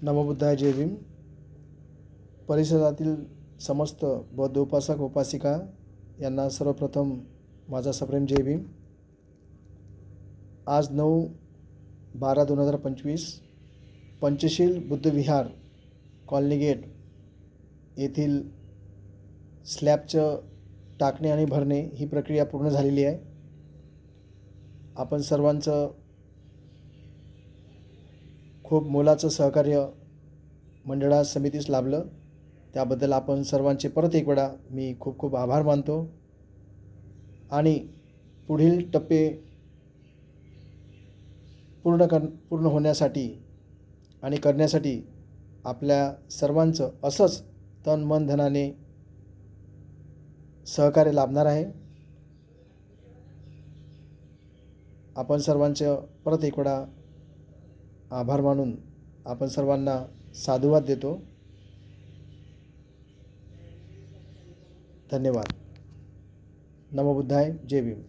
नमोबुद्धाय जय भीम. परिसरातील समस्त बौद्ध उपासक उपासिका यांना सर्वप्रथम माझा सप्रेम जय भीम. आज 9/12/2025 पंचशील बुद्ध विहार कॉलनी गेट येथील स्लॅबचं टाकणे आणि भरणे ही प्रक्रिया पूर्ण झालेली आहे. आपण सर्वांचं खूप मोलाचं सहकार्य मंडळा समितीस लाभलं, त्याबद्दल आपण सर्वांचे परत एक वेळा मी खूप खूप आभार मानतो. आणि पुढील टप्पे पूर्ण होण्यासाठी आणि करण्यासाठी आपल्या सर्वांचं असंच तन मन धनाने सहकार्य लाभणार आहे. आपण सर्वांचे परत एक वेळा आभार मानून आपण सर्वांना साधुवाद देतो. धन्यवाद. नमो बुद्धाय जय भीम.